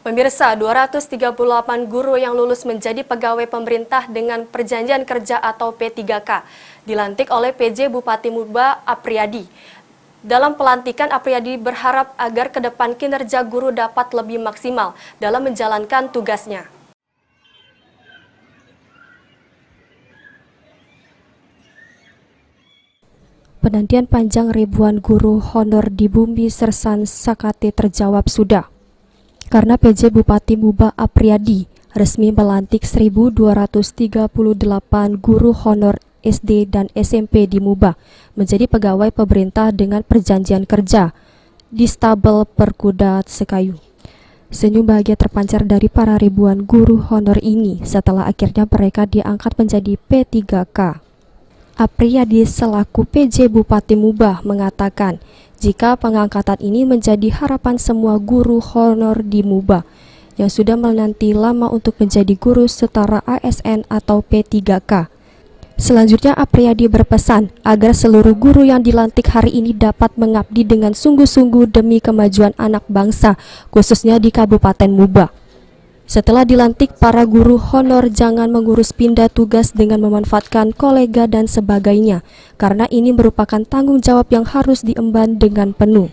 Pemirsa, 238 guru yang lulus menjadi pegawai pemerintah dengan perjanjian kerja atau P3K dilantik oleh PJ Bupati Muba Apriyadi. Dalam pelantikan, Apriyadi berharap agar ke depan kinerja guru dapat lebih maksimal dalam menjalankan tugasnya. Penantian panjang ribuan guru honor di Bumi Sersan Sakate terjawab sudah. Karena PJ Bupati Muba Apriyadi resmi melantik 1.238 guru honor SD dan SMP di Muba menjadi pegawai pemerintah dengan perjanjian kerja di Stabel Perkuda Sekayu. Senyum bahagia terpancar dari para ribuan guru honor ini setelah akhirnya mereka diangkat menjadi P3K. Apriyadi selaku PJ Bupati Muba mengatakan jika pengangkatan ini menjadi harapan semua guru honor di Muba yang sudah menanti lama untuk menjadi guru setara ASN atau P3K. Selanjutnya Apriyadi berpesan agar seluruh guru yang dilantik hari ini dapat mengabdi dengan sungguh-sungguh demi kemajuan anak bangsa, khususnya di Kabupaten Muba. Setelah dilantik, para guru honor jangan mengurus pindah tugas dengan memanfaatkan kolega dan sebagainya, karena ini merupakan tanggung jawab yang harus diemban dengan penuh.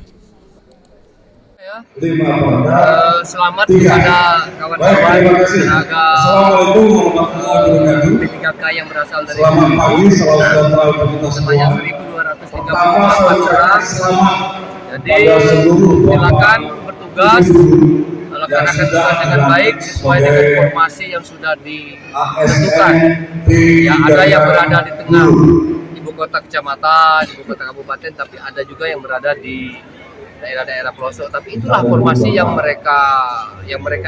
Selamat kepada kawan-kawan tenaga P3K yang berasal dari sebanyak 1.238 orang. Jadi silakan bertugas, laksanakan tugas dengan baik sesuai dengan formasi yang sudah ditentukan. Ya, ada yang berada di tengah ibu kota kecamatan, ibu kota kabupaten, tapi ada juga yang berada di daerah-daerah pelosok. Tapi itulah formasi yang mereka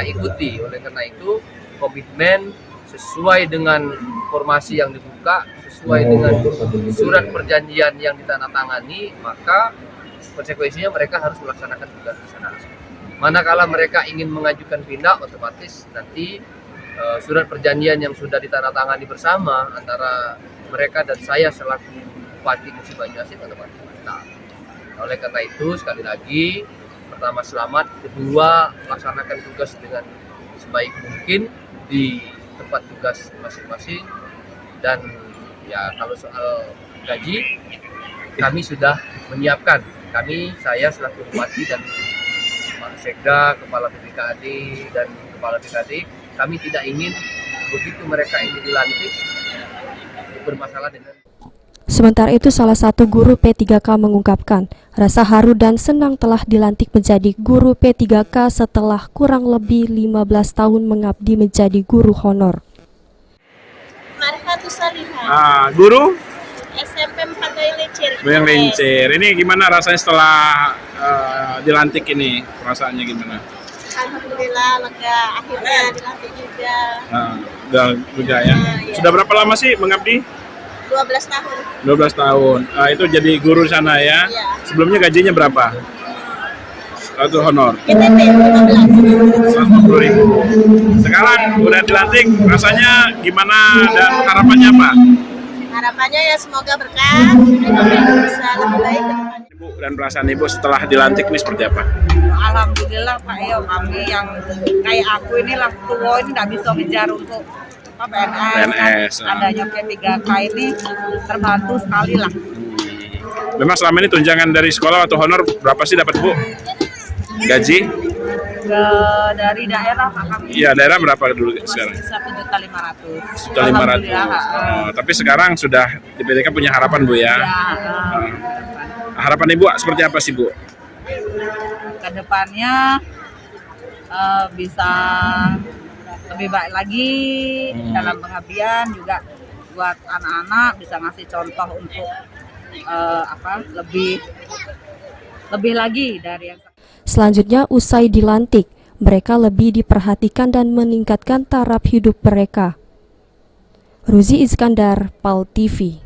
ikuti. Oleh karena itu komitmen sesuai dengan formasi yang dibuka, sesuai dengan surat perjanjian yang ditandatangani, maka konsekuensinya mereka harus melaksanakan tugas di sana. Manakala mereka ingin mengajukan pindah, otomatis nanti surat perjanjian yang sudah ditandatangani bersama antara mereka dan saya selaku Bupati Musi Banyuasin otomatis mantap. Oleh karena itu sekali lagi, pertama selamat, kedua laksanakan tugas dengan sebaik mungkin di tempat tugas masing-masing, dan ya kalau soal gaji kami sudah menyiapkan. Saya selaku Bupati dan Pak Sekda, Kepala PPKAD dan Kepala PKD, kami tidak ingin begitu mereka ini dilantik bermasalah dengan. Sementara itu salah satu guru P3K mengungkapkan rasa haru dan senang telah dilantik menjadi guru P3K setelah kurang lebih 15 tahun mengabdi menjadi guru honor. Marifatus Salihah. Guru? SMP 4 Lincir. Yang Lincir. Ini gimana rasanya setelah dilantik ini? Perasaannya gimana? Alhamdulillah lega, akhirnya dilantik juga. Udah juga ya. Iya. Sudah berapa lama sih mengabdi? 12 tahun. 12 tahun. Itu jadi guru sana ya? Iya. Sebelumnya gajinya berapa? Satu honor? PTT 15. 150.000. Sekarang udah dilantik, rasanya gimana dan harapannya apa? Harapannya ya semoga berkah, bisa lebih baik ke depannya. Ibu, dan perasaan Ibu setelah dilantik ini seperti apa? Alhamdulillah Pak Eo, kami yang kayak aku ini lah tua ini nggak bisa ngejar untuk PNS. Adanya P3K ini terbantu sekali lah. Memang selama ini tunjangan dari sekolah atau honor berapa sih dapat Bu? Gaji? Dari daerah Pak kami. Iya, daerah berapa dulu sekarang? 1.500.000. 1.500. Tapi sekarang sudah di PTK punya harapan Bu ya? Harapan Ibu seperti apa sih Bu? Kedepannya bisa lebih baik lagi dalam pengabdian, juga buat anak-anak bisa ngasih contoh untuk lebih lagi dari yang. Selanjutnya, usai dilantik, mereka lebih diperhatikan dan meningkatkan taraf hidup mereka. Ruzi Iskandar, PAL TV.